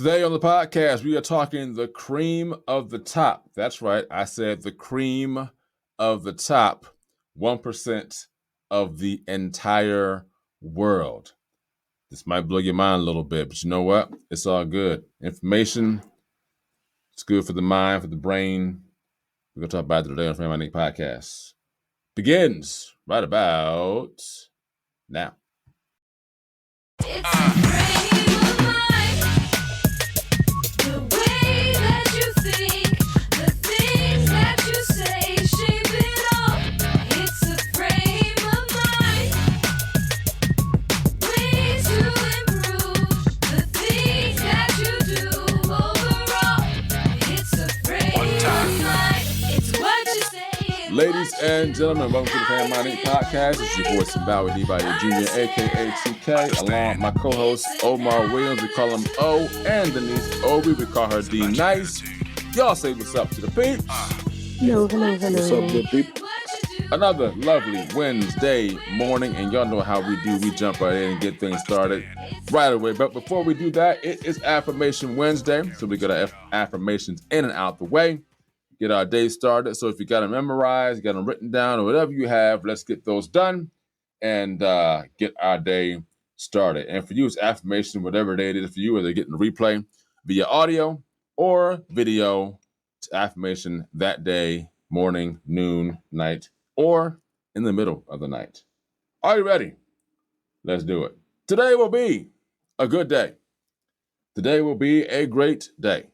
Today on the podcast, we are talking the cream of the top. That's right. I said the cream of the top, 1% of the entire world. This might blow your mind a little bit, but you know what? It's all good. Information, it's good for the mind, for the brain. We're going to talk about it today on Frame My Nick Podcast. Begins right about now. Ladies and gentlemen, welcome to the Frame My Nick Podcast. It's your boy Simbawi Dibaye Jr., a.k.a. TK, along with my co-host Omar Williams. We call him O, and Denise Obi. We call her D Nice. Y'all say what's up to the peeps. Hello. What's up, good people? Another lovely Wednesday morning, and y'all know how we do. We jump right in and get things started right away. But before we do that, it is Affirmation Wednesday, so we got our affirmations in and out the way. Get our day started. So if you got them memorized, got them written down, or whatever you have, let's get those done and get our day started. And for you, it's affirmation, whatever day it is for you, whether you're getting a replay via audio or video, it's affirmation that day, morning, noon, night, or in the middle of the night. Are you ready? Let's do it. Today will be a good day. Today will be a great day.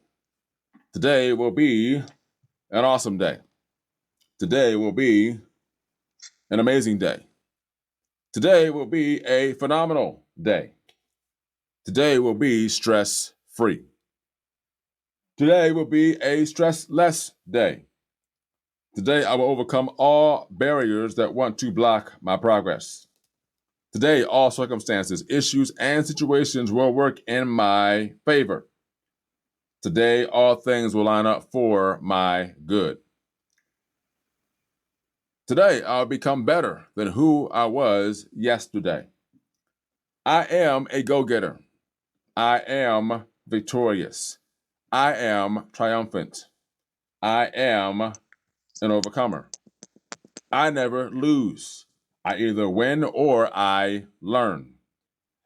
Today will be an awesome day. Today will be an amazing day. Today will be a phenomenal day. Today will be stress-free. Today will be a stressless day. Today I will overcome all barriers that want to block my progress. Today all circumstances, issues, and situations will work in my favor. Today, all things will line up for my good. Today, I'll become better than who I was yesterday. I am a go-getter. I am victorious. I am triumphant. I am an overcomer. I never lose. I either win or I learn.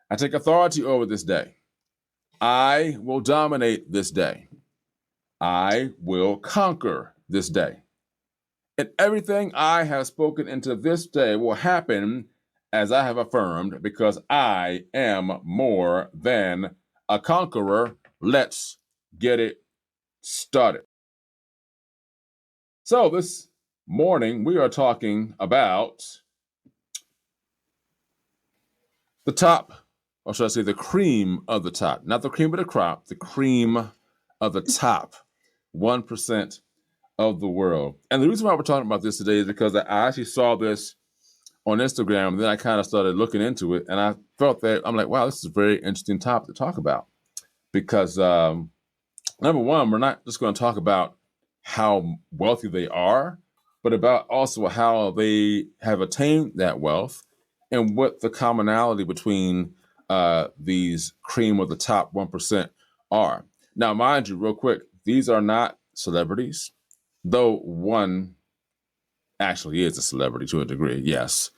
I take authority over this day. I will dominate this day. I will conquer this day. And everything I have spoken into this day will happen as I have affirmed, because I am more than a conqueror. Let's get it started. So this morning we are talking about the top, or should I say the cream of the top, not the cream of the crop, the cream of the top 1% of the world. And the reason why we're talking about this today is because I actually saw this on Instagram, and then I kind of started looking into it, and I felt that, I'm like, wow, this is a very interesting topic to talk about. Because number one, we're not just going to talk about how wealthy they are, but about also how they have attained that wealth and what the commonality between these cream of the top 1% are. Now, mind you, real quick, these are not celebrities, though one actually is a celebrity to a degree, yes,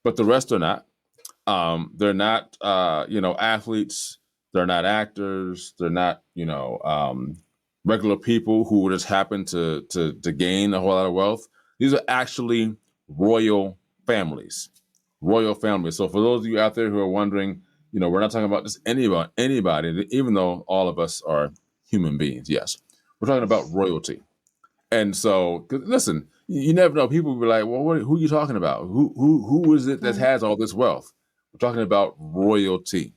but the rest are not. They're not, athletes. They're not actors. They're not, regular people who just happen to gain a whole lot of wealth. These are actually royal families. Royal families. So for those of you out there who are wondering, we're not talking about just anybody, even though all of us are human beings. Yes, we're talking about royalty. And so, 'cause listen, you never know. People will be like, well, who are you talking about? Who is it that has all this wealth? We're talking about royalty.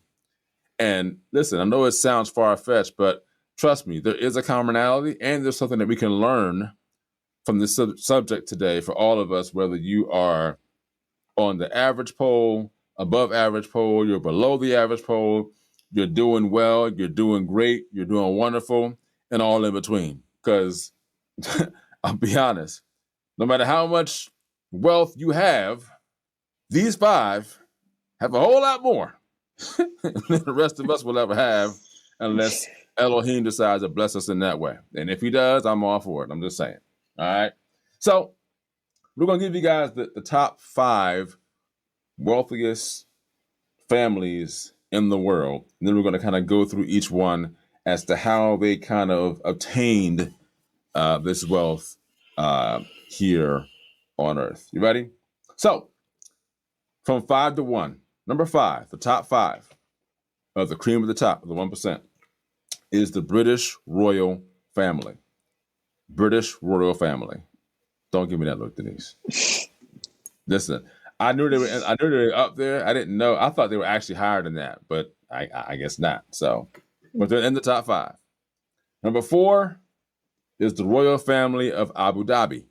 And listen, I know it sounds far-fetched, but trust me, there is a commonality, and there's something that we can learn from this subject today for all of us, whether you are on the average pole, above average pole, you're below the average pole, you're doing well, you're doing great, you're doing wonderful, and all in between. Because I'll be honest, no matter how much wealth you have, these five have a whole lot more than the rest of us will ever have, unless Elohim decides to bless us in that way. And if he does, I'm all for it. I'm just saying. All right. So we're going to give you guys the top 5 wealthiest families in the world. And then we're going to kind of go through each one as to how they kind of obtained this wealth here on earth. You ready? So from 5 to 1, number 5, the top 5 of the cream of the top of the 1% is the British royal family. British royal family. Don't give me that look, Denise. Listen, I knew they were up there. I didn't know. I thought they were actually higher than that, but I guess not. So, but they're in the top 5. Number 4 is the royal family of Abu Dhabi.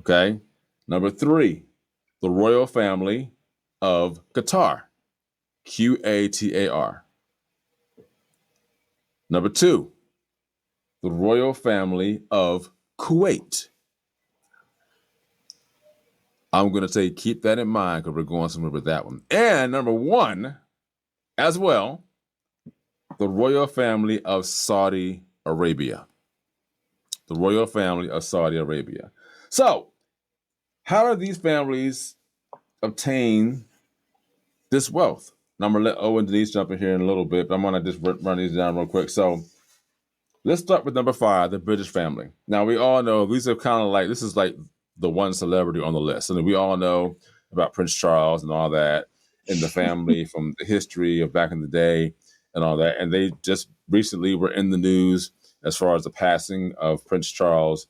Okay. Number 3, the royal family of Qatar. Qatar. Number 2, the royal family of Kuwait. I'm going to say keep that in mind because we're going somewhere with that one. And number 1, as well, the royal family of Saudi Arabia. The royal family of Saudi Arabia. So, how do these families obtain this wealth? Now, I'm going to let Owen and Denise jump in here in a little bit, but I'm going to just run these down real quick. So, let's start with number 5, the British family. Now, we all know these are kind of like, this is like the one celebrity on the list. And we all know about Prince Charles and all that, and the family from the history of back in the day and all that. And they just recently were in the news as far as the passing of Prince Charles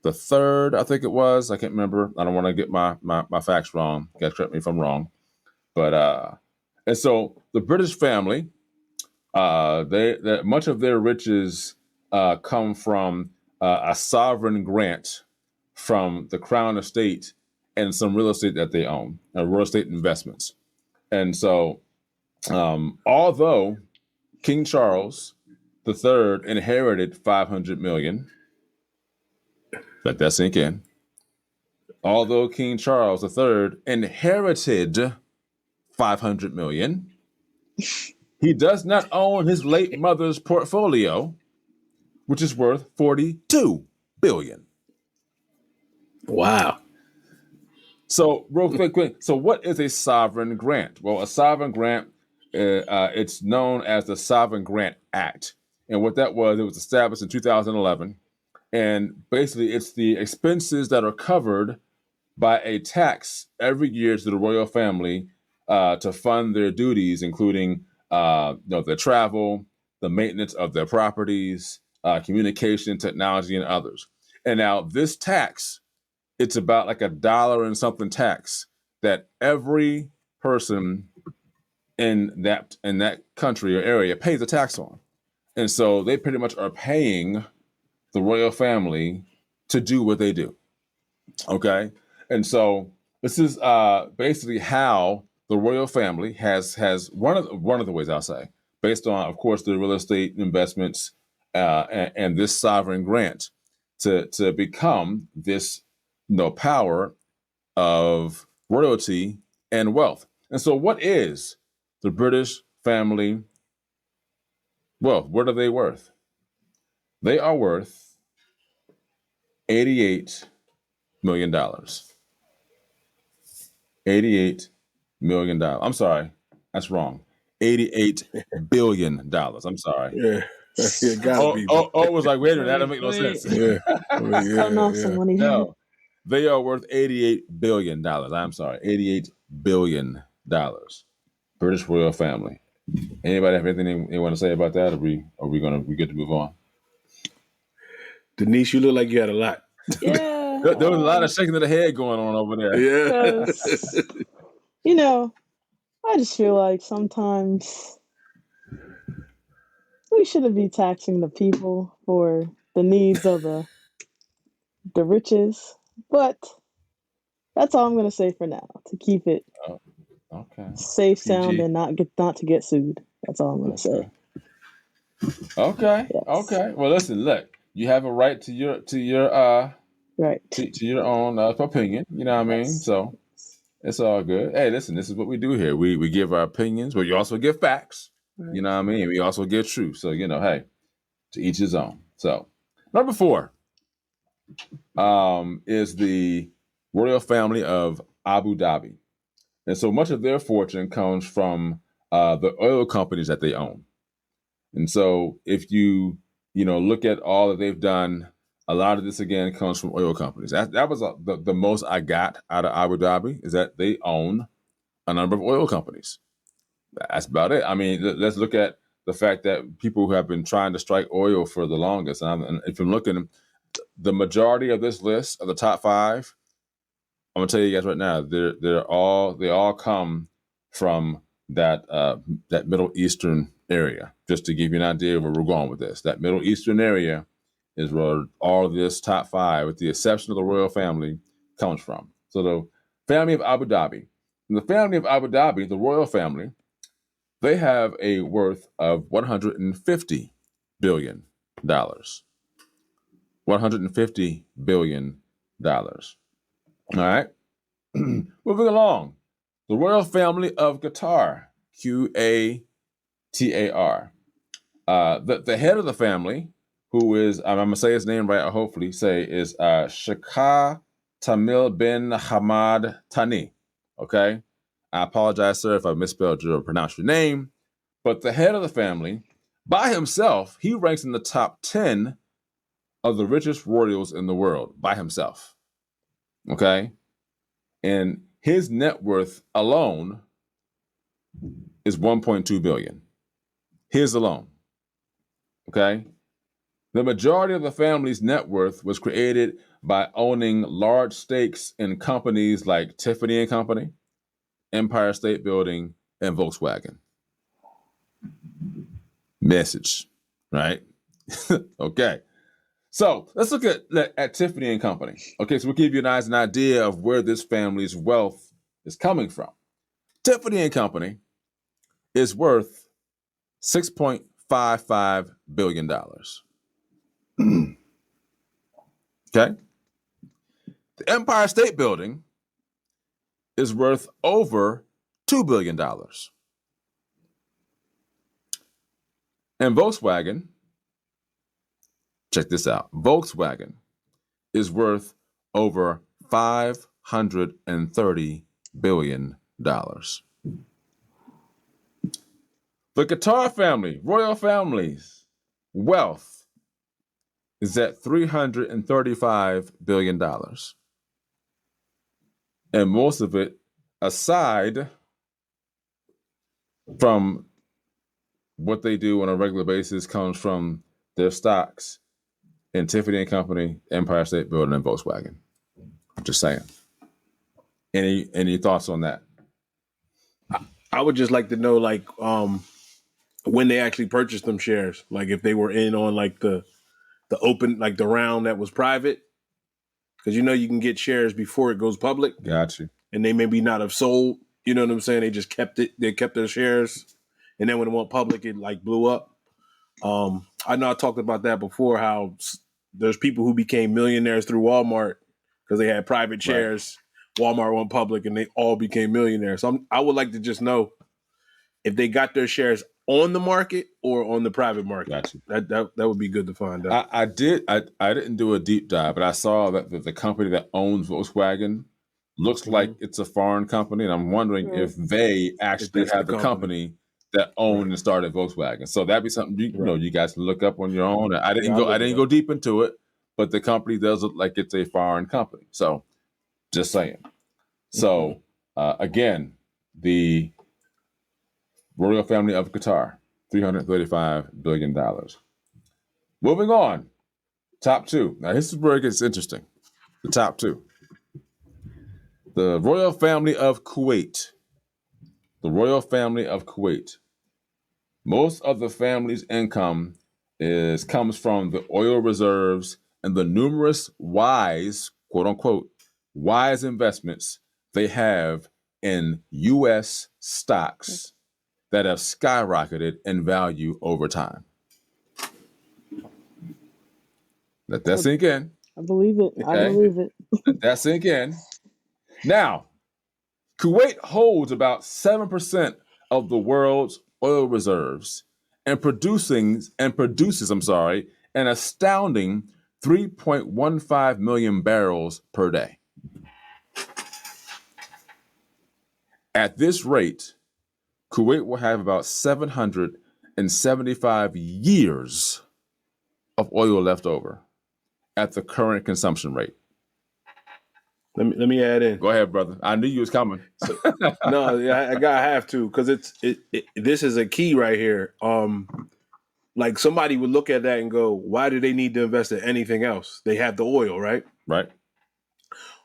the third, I think it was. I can't remember. I don't want to get my facts wrong. You guys correct me if I'm wrong. But and so the British family, they much of their riches come from a sovereign grant from the Crown Estate and some real estate that they own, real estate investments. And so, although King Charles III inherited $500 million, let that sink in. Although King Charles III inherited $500 million, he does not own his late mother's portfolio, which is worth $42 billion. Wow. So, real quick, so what is a sovereign grant? Well, a sovereign grant, it's known as the Sovereign Grant Act. And what that was, it was established in 2011. And basically, it's the expenses that are covered by a tax every year to the royal family to fund their duties, including their travel, the maintenance of their properties, communication, technology, and others. And now this tax, it's about like $1 and something tax that every person in that country or area pays a tax on. And so they pretty much are paying the royal family to do what they do. Okay. And so this is basically how the royal family has one of the ways, I'll say, based on, of course, the real estate investments and this sovereign grant to become this power of royalty and wealth. And so what is the British family wealth? What are they worth? They are worth $88 million. $88 million. I'm sorry. That's wrong. $88 billion. I'm sorry. Yeah. It gotta be. Oh, was like, wait a minute, that doesn't make no sense. Yeah. I know some money. No, they are worth $88 billion. I'm sorry, $88 billion. British royal family. Anybody have anything they want to say about that? Or we good to move on? Denise, you look like you had a lot. Yeah. There was a lot of shaking of the head going on over there. Yeah. I just feel like sometimes we shouldn't be taxing the people for the needs of the riches. But that's all I'm going to say for now, to keep it safe, sound, and not to get sued. That's all I'm going to say. Okay. Yes. Okay. Well, listen. Look, you have a right to your right to your own opinion. You know what I mean? So it's all good. Hey, listen. This is what we do here. We give our opinions, but you also give facts. You know what I mean? We also get truth. So, hey, to each his own. So, number 4 is the royal family of Abu Dhabi. And so much of their fortune comes from the oil companies that they own. And so if you look at all that they've done, a lot of this, again, comes from oil companies. That was the most I got out of Abu Dhabi, is that they own a number of oil companies. That's about it. I mean, let's look at the fact that people who have been trying to strike oil for the longest, and if you're looking, the majority of this list of the top 5, I'm gonna tell you guys right now, they all come from that Middle Eastern area. Just to give you an idea of where we're going with this, that Middle Eastern area is where all of this top 5, with the exception of the royal family, comes from. So the family of Abu Dhabi, and the family of Abu Dhabi, the royal family, they have a worth of $150 billion. $150 billion. All right. Moving along. The royal family of Qatar, Qatar. The head of the family, who is, I'm going to say his name right, hopefully, is Sheikh Tamil bin Hamad Thani. Okay? I apologize, sir, if I misspelled or pronounced your name. But the head of the family, by himself, he ranks in the top 10 of the richest royals in the world, by himself. Okay? And his net worth alone is $1.2 billion. His alone. Okay? The majority of the family's net worth was created by owning large stakes in companies like Tiffany & Company, Empire State Building, and Volkswagen. Message, right? Okay. So let's look at Tiffany & Company. Okay, so we'll give you guys an idea of where this family's wealth is coming from. Tiffany & Company is worth $6.55 billion. Okay? The Empire State Building is worth over $2 billion. And Volkswagen, check this out, Volkswagen is worth over $530 billion. The Qatar family, royal family's wealth is at $335 billion. And most of it, aside from what they do on a regular basis, comes from their stocks in Tiffany & Company, Empire State Building, and Volkswagen. I'm just saying. Any thoughts on that? I would just like to know, when they actually purchased them shares, like if they were in on the open, like the round that was private, because you can get shares before it goes public. Got you. And they maybe not have sold. You know what I'm saying? They just kept it. They kept their shares, and then when it went public, it blew up. I know I talked about that before. How there's people who became millionaires through Walmart because they had private shares. Right. Walmart went public, and they all became millionaires. So I would like to just know if they got their shares on the market or on the private market. Gotcha. That would be good to find out. I didn't do a deep dive, but I saw that the company that owns Volkswagen looks like it's a foreign company, and I'm wondering if they actually have the company that owned and started Volkswagen. So that'd be something you guys can look up on your own. I didn't go deep into it, but the company does look like it's a foreign company. So just saying. So again, the royal family of Qatar, $335 billion. Moving on, top 2. Now this is where it gets interesting. The top 2. The royal family of Kuwait. The royal family of Kuwait. Most of the family's income comes from the oil reserves and the numerous wise, quote unquote, wise investments they have in U.S. stocks that have skyrocketed in value over time. Let that sink in. I believe it. Okay. I believe it. Let that sink in. Now, Kuwait holds about 7% of the world's oil reserves and produces, an astounding 3.15 million barrels per day. At this rate, Kuwait will have about 775 years of oil left over at the current consumption rate. Let me add in. Go ahead, brother. I knew you was coming. No, I have to, because this is a key right here. Like somebody would look at that and go, why do they need to invest in anything else? They have the oil, right? Right.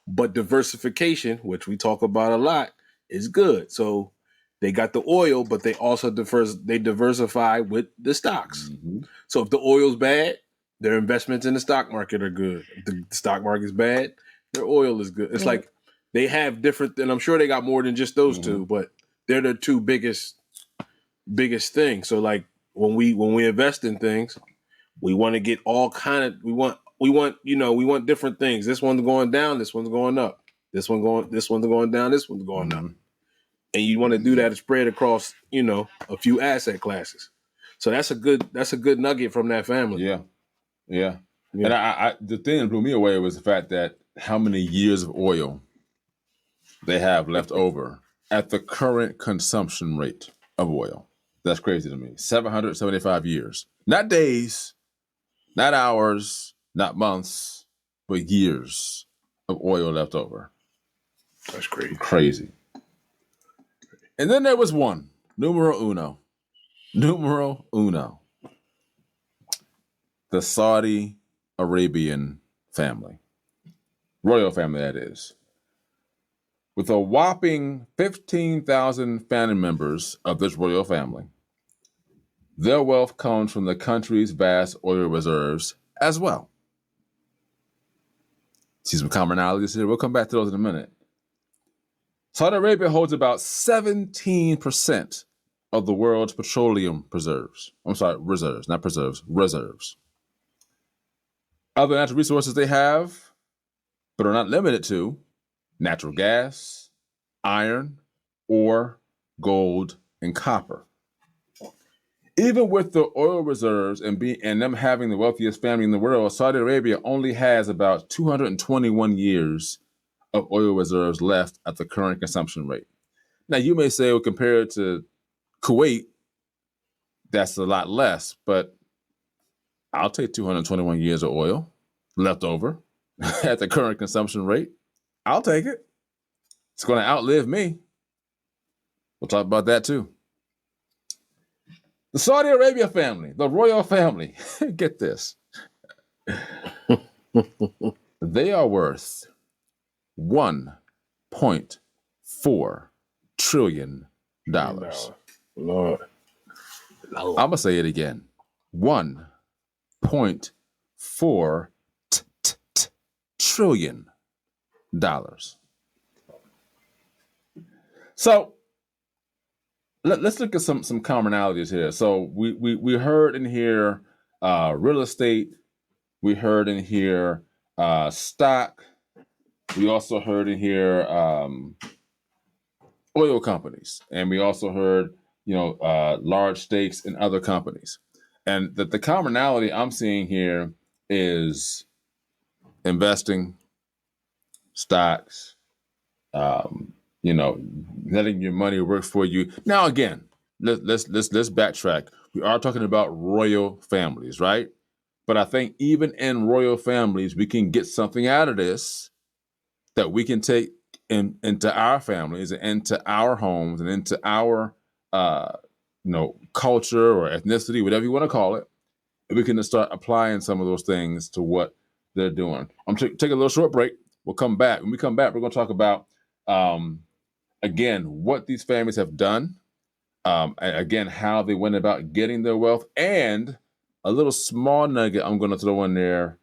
But diversification, which we talk about a lot, is good. So they got the oil, but they also diversify with the stocks. Mm-hmm. So if the oil's bad, their investments in the stock market are good. If the stock market's bad, their oil is good. It's like they have different, and I'm sure they got more than just those two, but they're the two biggest things. So like when we invest in things, we want to get all kind of we want different things. This one's going down, this one's going up. This one's going down, this one's going up. And you want to do that spread across, a few asset classes. So that's a good nugget from that family. Yeah. And I the thing that blew me away was the fact that how many years of oil they have left over at the current consumption rate of oil. That's crazy to me. 775 years. Not days, not hours, not months, but years of oil left over. That's crazy. Crazy. And then there was one, numero uno. The Saudi Arabian family. Royal family, that is. With a whopping 15,000 family members of this royal family, their wealth comes from the country's vast oil reserves as well. See some commonalities here. We'll come back to those in a minute. Saudi Arabia holds about 17% of the world's petroleum reserves. Reserves, not preserves, reserves. Other natural resources they have, but are not limited to, natural gas, iron, ore, gold, and copper. Even with the oil reserves and them having the wealthiest family in the world, Saudi Arabia only has about 221 years of oil reserves left at the current consumption rate. Now, you may say, well, compared to Kuwait, that's a lot less, but I'll take 221 years of oil left over at the current consumption rate. I'll take it. It's going to outlive me. We'll talk about that too. The Saudi Arabia family, the royal family, get this. They are worth $1.4 trillion. Lord. I'm going to say it again. $1.4 trillion. So let's look at some commonalities here. So we heard in here real estate. We heard in here stock. We also heard in here oil companies, and we also heard large stakes in other companies. And the commonality I'm seeing here is investing, stocks, letting your money work for you. Now, again, let's backtrack. We are talking about royal families, right? But I think even in royal families, we can get something out of this that we can take into our families and into our homes and into our culture or ethnicity, whatever you want to call it. And we can start applying some of those things to what they're doing. I'm taking a little short break. We'll come back. When we come back, we're going to talk about again, what these families have done, again, how they went about getting their wealth, and a little small nugget I'm going to throw in there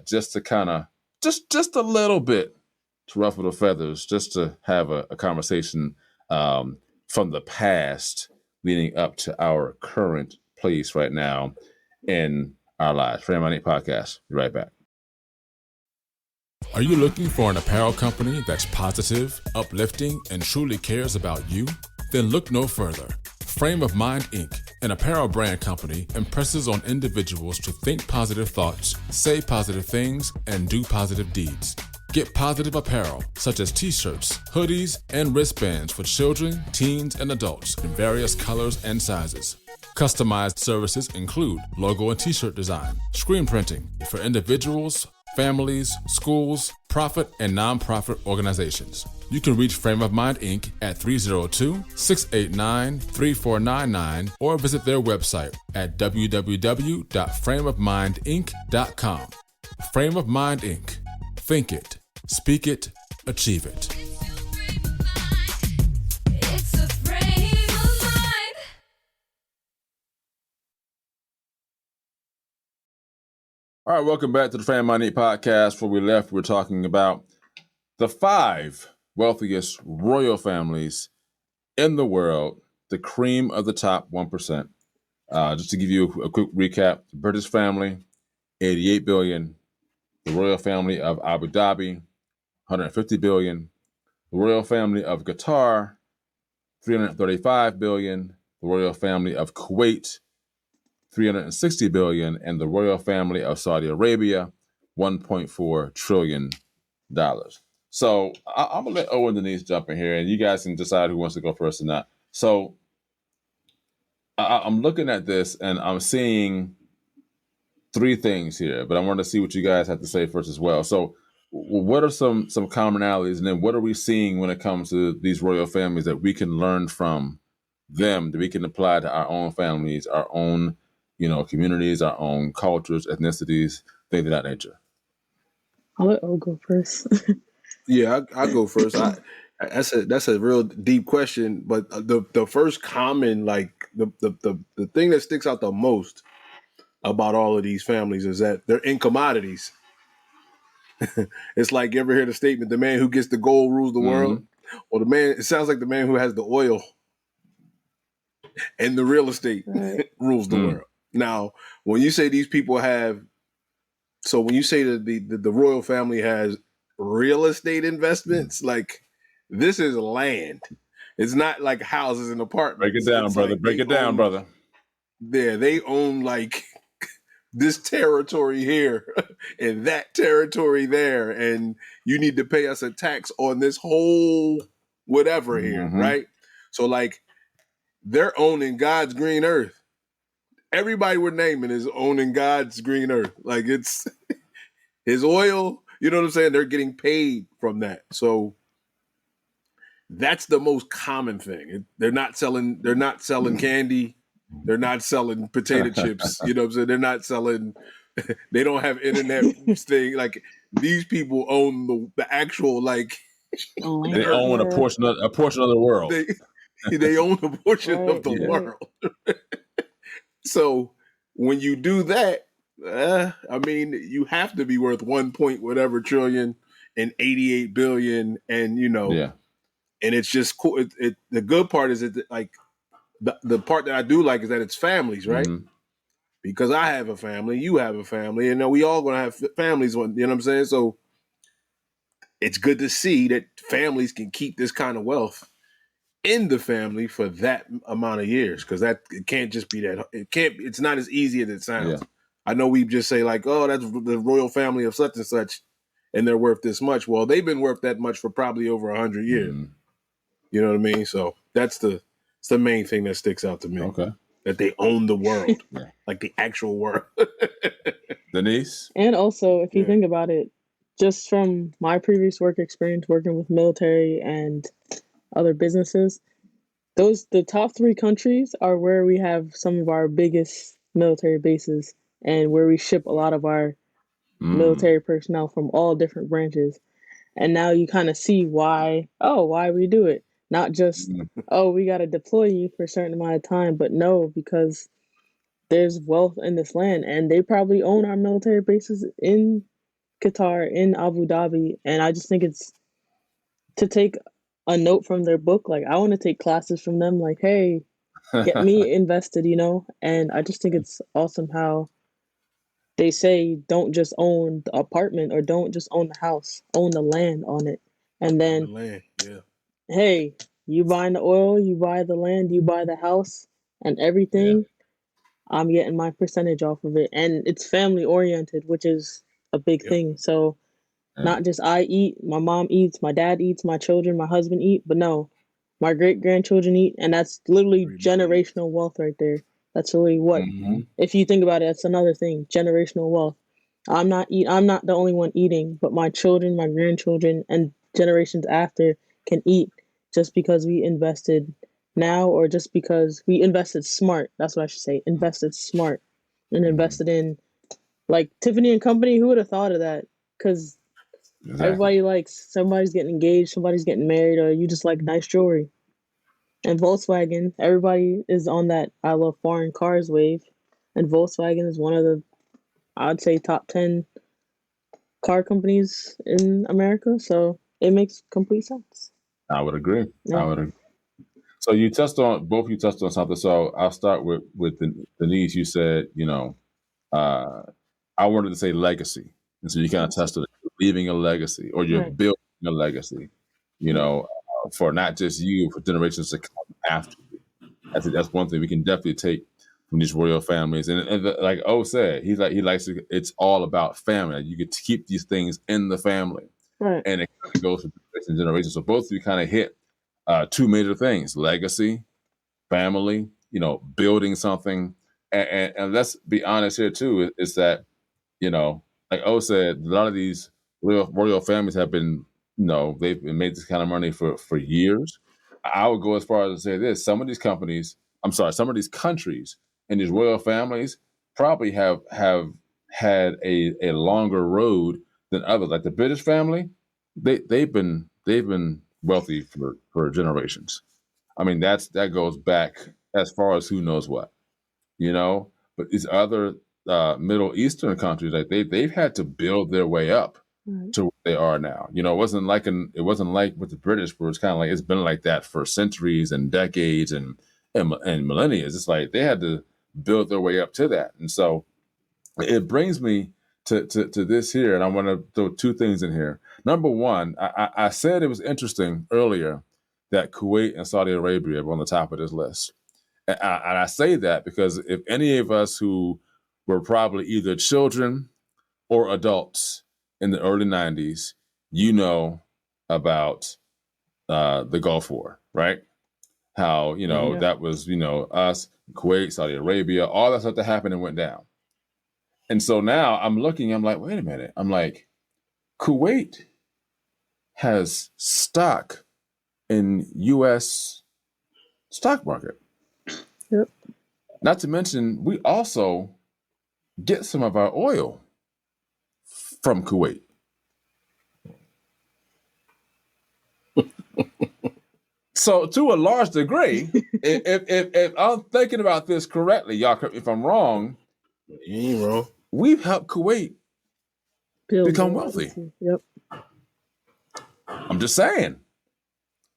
just to kind of, just a little bit to ruffle the feathers, just to have a conversation from the past leading up to our current place right now in our lives. Frame Money Podcast. Be right back. Are you looking for an apparel company that's positive, uplifting, and truly cares about you? Then look no further. Frame of Mind Inc., an apparel brand company, impresses on individuals to think positive thoughts, say positive things, and do positive deeds. Get positive apparel, such as t-shirts, hoodies, and wristbands for children, teens, and adults in various colors and sizes. Customized services include logo and t-shirt design, screen printing for individuals, families, schools, profit, and nonprofit organizations. You can reach Frame of Mind Inc. at 302-689-3499 or visit their website at www.frameofmindinc.com. Frame of Mind Inc. Think it, speak it, achieve it. It's a frame of mind. All right, welcome back to the Frame of Mind Inc. podcast. Before we left, we were talking about the 5 wealthiest royal families in the world, the cream of the top 1%. Just to give you a quick recap, the British family, $88 billion. The royal family of Abu Dhabi, $150 billion. The royal family of Qatar, $335 billion. The royal family of Kuwait, $360 billion. And the royal family of Saudi Arabia, $1.4 trillion. So I'm going to let Owen and Denise jump in here, and you guys can decide who wants to go first or not. So I'm looking at this, and I'm seeing 3 things here, but I want to see what you guys have to say first as well. So what are some commonalities, and then what are we seeing when it comes to these royal families that we can learn from them, that we can apply to our own families, our own, communities, our own cultures, ethnicities, things of that nature? I'll let O go first. Yeah, I'll go first. That's a real deep question, but the first common, like the thing that sticks out the most about all of these families is that they're in commodities. It's like, you ever hear the statement, the man who gets the gold rules the world? Or it sounds like the man who has the oil and the real estate rules the world. Now, when you say these people when you say that the royal family has real estate investments, like, this is land. It's not like houses and apartments. Break it down, brother. Like Break it down, brother. Yeah, they own like this territory here and that territory there, and you need to pay us a tax on this whole whatever here, right? So, like, they're owning God's green earth. Everybody we're naming is owning God's green earth. Like, it's his oil, you know what I'm saying? They're getting paid from that. So that's the most common thing. They're not selling candy. They're not selling potato chips. You know what I'm saying? They're not selling, they don't have internet thing. Like, these people own the actual, like, they own a portion of the world. They own a portion of the world. So when you do that, I mean, you have to be worth 1 point whatever trillion and 88 billion, and and it's just cool. The good part is that, like, the part that I do like is that it's families, right? Because I have a family, you have a family, and we all gonna have families. You know what I'm saying? So it's good to see that families can keep this kind of wealth in the family for that amount of years, because it can't just be that. It's not as easy as it sounds. Yeah. I know we just say, like, oh, that's the royal family of such and such, and they're worth this much. Well, they've been worth that much for probably over 100 years. You know what I mean? So it's the main thing that sticks out to me. Okay. That they own the world, like the actual world. Denise? And also, if you think about it, just from my previous work experience working with military and other businesses, the top 3 countries are where we have some of our biggest military bases and where we ship a lot of our military personnel from all different branches. And now you kind of see why we do it. Not just, we got to deploy you for a certain amount of time, but no, because there's wealth in this land, and they probably own our military bases in Qatar, in Abu Dhabi. And I just think it's to take a note from their book. Like, I want to take classes from them. Like, hey, get me invested, And I just think it's awesome how they say, don't just own the apartment or don't just own the house, own the land on it. And then, hey, You buying the oil, you buy the land, you buy the house, and Yeah. everything. I'm getting my percentage off of it, and it's family oriented, which is a big Yep. thing. So Yeah. not just I eat, my mom eats, my dad eats, my children, my husband eat, but no, my great grandchildren eat, and that's literally Everybody eats. generational wealth right there. That's really what, Mm-hmm. if you think about it, that's another thing, generational wealth. I'm not the only one eating, but my children, my grandchildren, and generations after can eat just because we invested now, or just because we invested smart. That's what I should say. Invested smart and Mm-hmm. invested in, like Tiffany and Company. Who would have thought of that? Because Exactly. everybody likes, somebody's getting engaged, somebody's getting married, or you just like nice jewelry. And Volkswagen, everybody is on that I love foreign cars wave. And Volkswagen is one of the, I'd say, top 10 car companies in America. So it makes complete sense. I would agree. I Yeah. would agree. So both you touched on something. So I'll start with the needs. You said, uh, I wanted to say legacy, and so you kind of That's it. touched on it, leaving a legacy, or you're Right. building a legacy. For not just you, for generations to come after you. That's one thing we can definitely take from these royal families. And like O said, he likes it. It's all about family. You get to keep these things in the family, Right. and it kind of goes from generation to generation. So both of you kind of hit two major things: legacy, family. Building something. And let's be honest here too, is that like O said, a lot of these royal families have been, they've been made this kind of money for years. I would go as far as to say this: some of these countries and these royal families probably have had a longer road than others. Like the British family, they've been wealthy for generations. I mean, that goes back as far as who knows what, you know. But these other Middle Eastern countries, like they've had to build their way up Right. to where they are now. It wasn't like with the British, where it's kind of like it's been like that for centuries and decades and millennia. It's like they had to build their way up to that, and so it brings me to this here, and I want to throw two things in here. Number one, I said it was interesting earlier that Kuwait and Saudi Arabia were on the top of this list. And I say that because if any of us who were probably either children or adults in the early 90s, you know about the Gulf War, right? How, Mhm. Yeah. that was, us, Kuwait, Saudi Arabia, all that stuff that happened and went down. And so now I'm like, wait a minute. I'm like, Kuwait has stock in U.S. stock market. Yep. Not to mention, we also get some of our oil from Kuwait. So, to a large degree, if I'm thinking about this correctly, y'all, if I'm wrong, You ain't wrong. we've helped Kuwait Build become their wealthy. legacy. Yep. I'm just saying.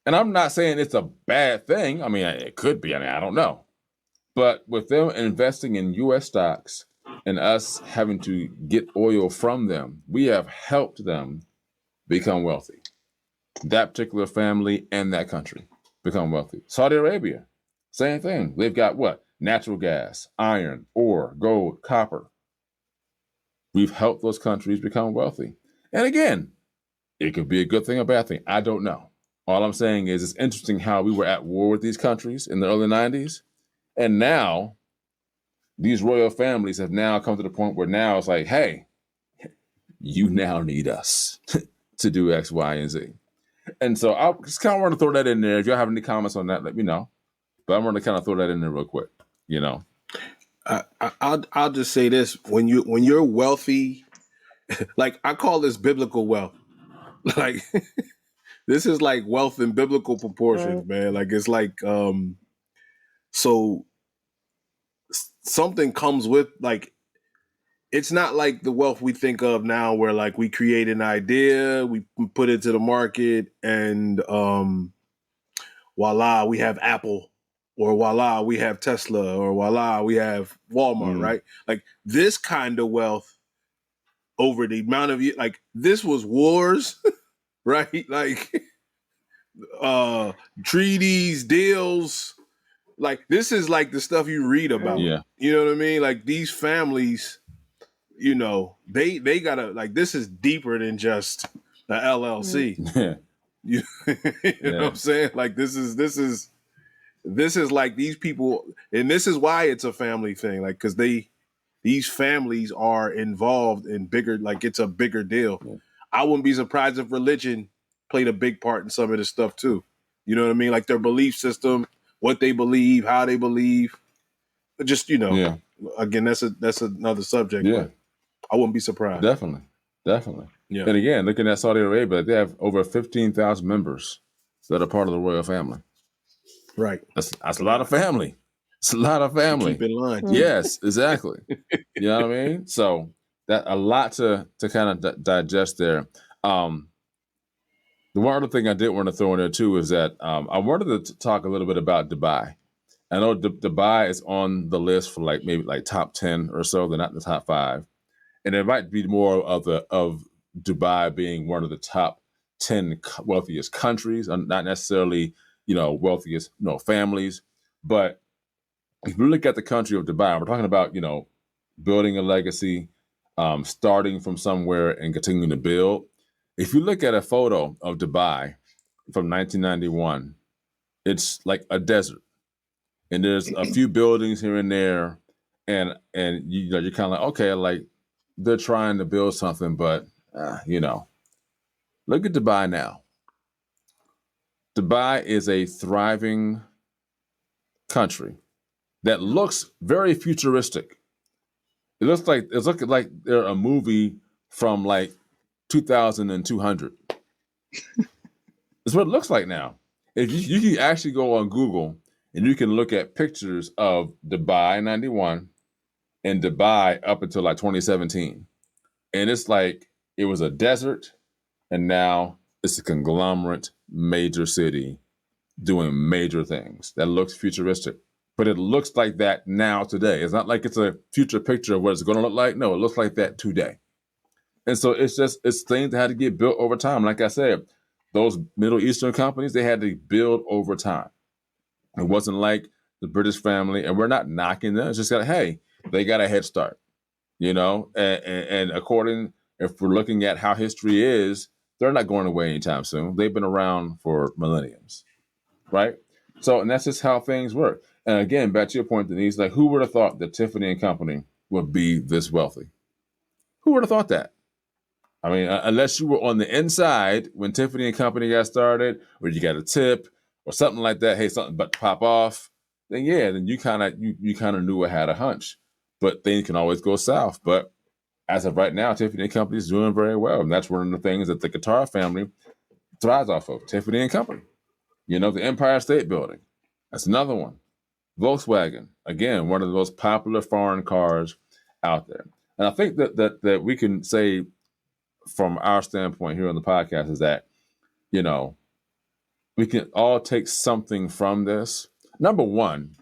And I'm not saying it's a bad thing. I mean, it could be. I mean, I don't know. But with them investing in U.S. stocks and us having to get oil from them, we have helped them become wealthy. That particular family and that country become wealthy. Saudi Arabia, same thing. They've got what? Natural gas, iron, ore, gold, copper. We've helped those countries become wealthy. And again, it could be a good thing or a bad thing. I don't know. All I'm saying is it's interesting how we were at war with these countries in the early 90s. And now these royal families have now come to the point where now it's like, hey, you now need us to do X, Y, and Z. And so I just kind of want to throw that in there. If y'all have any comments on that, let me know. But I want to kind of throw that in there real quick. I'll just say this: when you're wealthy, like I call this biblical wealth. Like this is like wealth in biblical proportions, Right. man. Like it's like so something comes with like it's not like the wealth we think of now where like we create an idea, we put it to the market and voila, we have Apple or voila, we have Tesla or voila, we have Walmart, Mm, right? Like this kind of wealth over the amount of like this was wars, right? Like treaties, deals. Like this is like the stuff you read about. Yeah. You know what I mean? Like these families, you know, they gotta like this is deeper than just the LLC. Yeah. You, you know what I'm saying? Like this is like these people, and this is why it's a family thing. Like because these families are involved in bigger, like it's a bigger deal. Yeah. I wouldn't be surprised if religion played a big part in some of this stuff too. You know what I mean? Like their belief system, what they believe, how they believe. Just, you know, Yeah. again, that's another subject. Yeah. But I wouldn't be surprised. Definitely. Yeah. And again, looking at Saudi Arabia, they have over 15,000 members that are part of the royal family. Right. That's a lot of family. It's a lot of family. Keep in line. Yes, exactly. You know what I mean? So that a lot to kind of digest there. The one other thing I did want to throw in there too is that I wanted to talk a little bit about Dubai. I know Dubai is on the list for like maybe like top 10 or so. They're not in the top 5, and it might be more of Dubai being one of the top 10 wealthiest countries, not necessarily wealthiest families, but if you look at the country of Dubai, we're talking about building a legacy, starting from somewhere and continuing to build. If you look at a photo of Dubai from 1991, it's like a desert. And there's a few buildings here and there, and you're kind of like, okay, like they're trying to build something, but look at Dubai now. Dubai is a thriving country that looks very futuristic. It's looking like they're a movie from like 2200. That's what it looks like now. If you can actually go on Google and you can look at pictures of Dubai 91 and Dubai up until like 2017. And it's like it was a desert and now it's a conglomerate major city doing major things that looks futuristic. But it looks like that now today. It's not like it's a future picture of what it's going to look like. No, it looks like that today. And so it's things that had to get built over time. Like I said, those Middle Eastern companies, they had to build over time. It wasn't like the British family, and we're not knocking them. It's just hey, they got a head start, and according, if we're looking at how history is, they're not going away anytime soon. They've been around for millenniums, right? So, and that's just how things work. And again, back to your point, Denise, like who would have thought that Tiffany and Company would be this wealthy? Who would have thought that? I mean, unless you were on the inside when Tiffany and Company got started, or you got a tip or something like that, hey, something but pop off, then you kind of knew or had a hunch. But things can always go south. But as of right now, Tiffany and Company is doing very well. And that's one of the things that the Qatar family thrives off of, Tiffany and Company. The Empire State Building. That's another one. Volkswagen, again, one of the most popular foreign cars out there. And I think that we can say from our standpoint here on the podcast is that, we can all take something from this. Number one,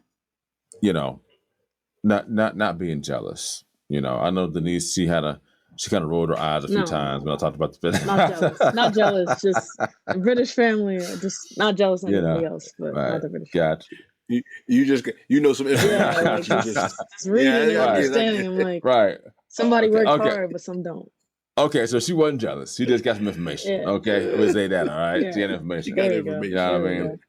not being jealous. I know Denise, she kind of rolled her eyes a few times when I talked about the Not jealous. Not jealous. Just the British family. Just not jealous of anybody else, but right. not the British. Gotcha. You just some information. Yeah, like just reading and understanding. I'm like, right. Somebody worked hard, but some don't. Okay, so she wasn't jealous. She just got some information. Yeah. Okay, we'll say that. All right, she got information. She got information. You know what I mean?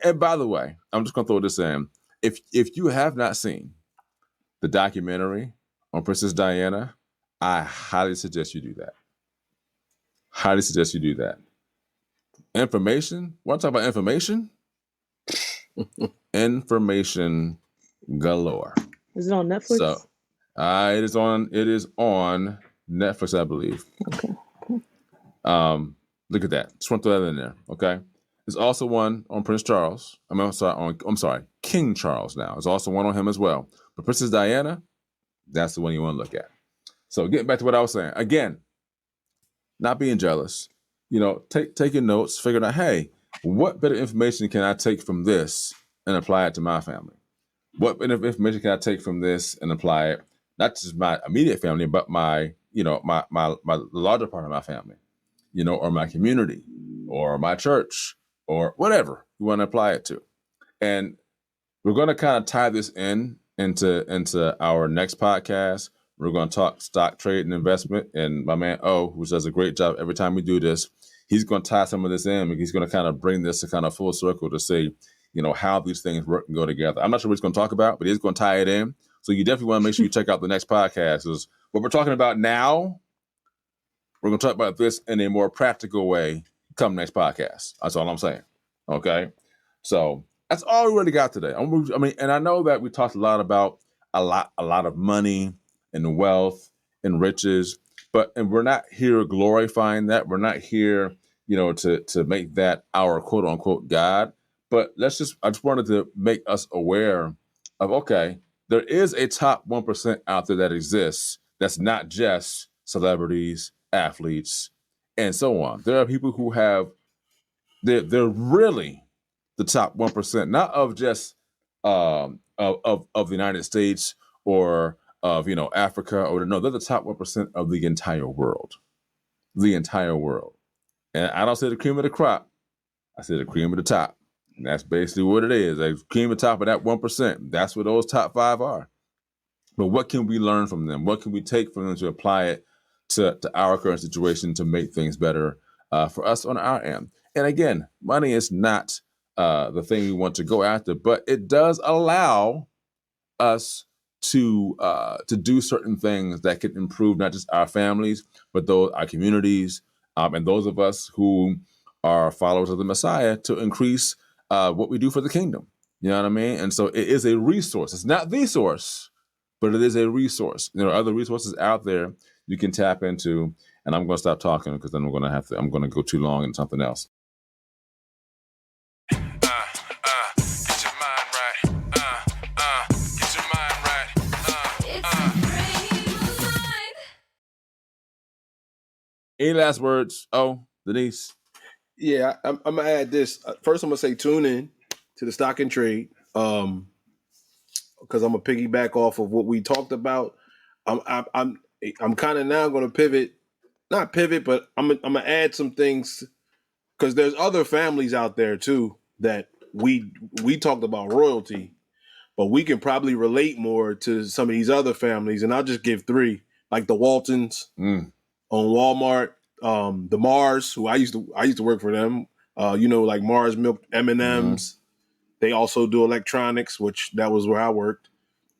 And by the way, I'm just gonna throw this in. If you have not seen the documentary on Princess Diana, I highly suggest you do that. Highly suggest you do that. Information? Want to talk about information? Information galore. Is it on Netflix? So, it is on Netflix, I believe. Okay. Look at that. Just want to throw that in there. Okay. There's also one on Prince Charles. I'm sorry, King Charles now. There's also one on him as well. But Princess Diana, that's the one you want to look at. So getting back to what I was saying. Again, not being jealous. Taking notes, figuring out, hey, what bit of information can I take from this and apply it to my family? What bit of information can I take from this and apply it, not just my immediate family, but my larger part of my family, or my community, or my church, or whatever you want to apply it to. And we're going to kind of tie this into our next podcast. We're going to talk stock trade and investment. And my man O, who does a great job every time we do this, he's going to tie some of this in. He's going to kind of bring this to kind of full circle to say, how these things work and go together. I'm not sure what he's going to talk about, but he's going to tie it in. So you definitely want to make sure you check out the next podcast. Because what we're talking about now, we're going to talk about this in a more practical way come next podcast. That's all I'm saying. Okay? So that's all we really got today. And I know that we talked a lot about a lot of money and wealth and riches, and we're not here glorifying that. We're not here, to make that our quote unquote God. But I just wanted to make us aware of, okay, there is a top 1% out there that exists that's not just celebrities, athletes, and so on. There are people who they're really the top 1%, not of just of the United States or of Africa, or no, they're the top 1% of the entire world. The entire world. And I don't say the cream of the crop, I say the cream of the top. And that's basically what it is. A cream of the top of that 1%. That's what those top 5 are. But what can we learn from them? What can we take from them to apply it to our current situation to make things better for us on our end? And again, money is not the thing we want to go after, but it does allow us to do certain things that can improve not just our families, but our communities, and those of us who are followers of the Messiah to increase what we do for the kingdom. You know what I mean? And so it is a resource. It's not the source, but it is a resource. There are other resources out there you can tap into. And I'm going to stop talking because then I'm going to go too long into something else. Get your mind right. Get your mind right. It's a frame of mind. Any last words? Oh, Denise? Yeah, I'm going to add this. First, I'm going to say tune in to the stock and trade because I'm going to piggyback off of what we talked about. I'm kind of now going to pivot. Not pivot, but I'm going to add some things because there's other families out there, too, that we talked about royalty, but we can probably relate more to some of these other families. And I'll just give 3, like the Waltons on Walmart. The Mars, who I used to work for them, like Mars Milk M&Ms. Mm-hmm. They also do electronics, which that was where I worked.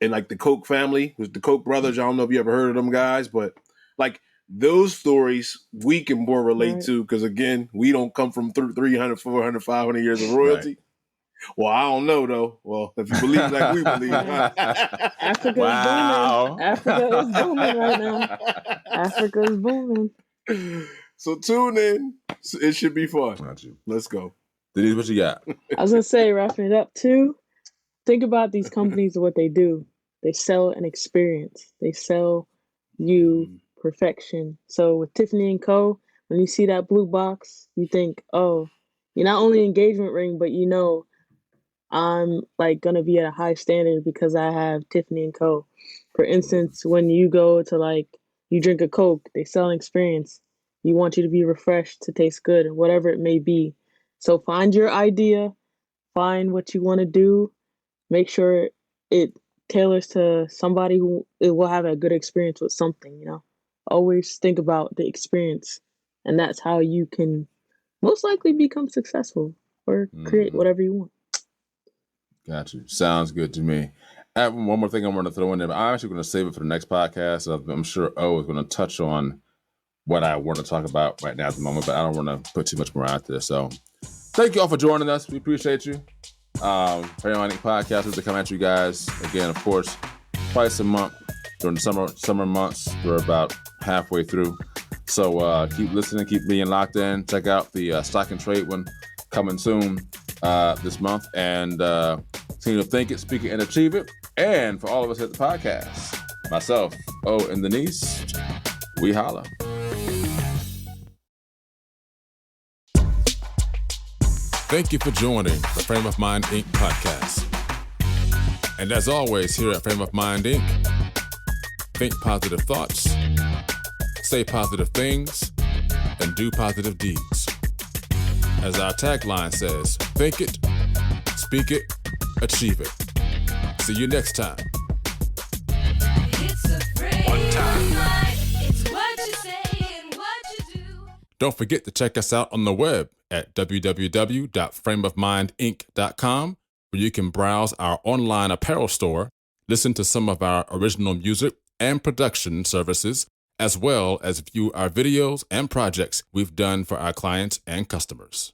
And like the Koch family, who's the Koch brothers. I don't know if you ever heard of them guys, but like those stories we can more relate to because again, we don't come from 300, 400, 500 years of royalty. Right. Well, I don't know though. Well, if you believe like we believe, Africa is booming. Africa is booming right now. Africa is booming. So tune in. It should be fun. Let's go. Denise, what you got? I was going to say, wrapping it up too, think about these companies and what they do. They sell an experience. They sell you perfection. So with Tiffany & Co., when you see that blue box, you think, oh, you're not only engagement ring, but I'm like going to be at a high standard because I have Tiffany & Co. For instance, when you go to you drink a Coke, they sell an experience. You want you to be refreshed, to taste good, or whatever it may be. So find your idea, find what you want to do, make sure it tailors to somebody who will have a good experience with something, Always think about the experience, and that's how you can most likely become successful or create whatever you want. Got you. Sounds good to me. I have one more thing I want to throw in there, but I'm actually going to save it for the next podcast. I'm sure O is going to touch on what I want to talk about right now at the moment, but I don't want to put too much more out there. So thank you all for joining us. We appreciate you. Paramount Podcast is to come at you guys again, of course, twice a month during the summer months. We're about halfway through. So keep listening, keep being locked in. Check out the stock and trade one coming soon this month. And continue to think it, speak it, and achieve it. And for all of us at the podcast, myself, O, and Denise, we holla. Thank you for joining the Frame of Mind Inc. podcast. And as always, here at Frame of Mind Inc., think positive thoughts, say positive things, and do positive deeds. As our tagline says, think it, speak it, achieve it. See you next time. It's a frame of mind. It's what you say and what you do. Don't forget to check us out on the web at www.frameofmindinc.com, where you can browse our online apparel store, listen to some of our original music and production services, as well as view our videos and projects we've done for our clients and customers.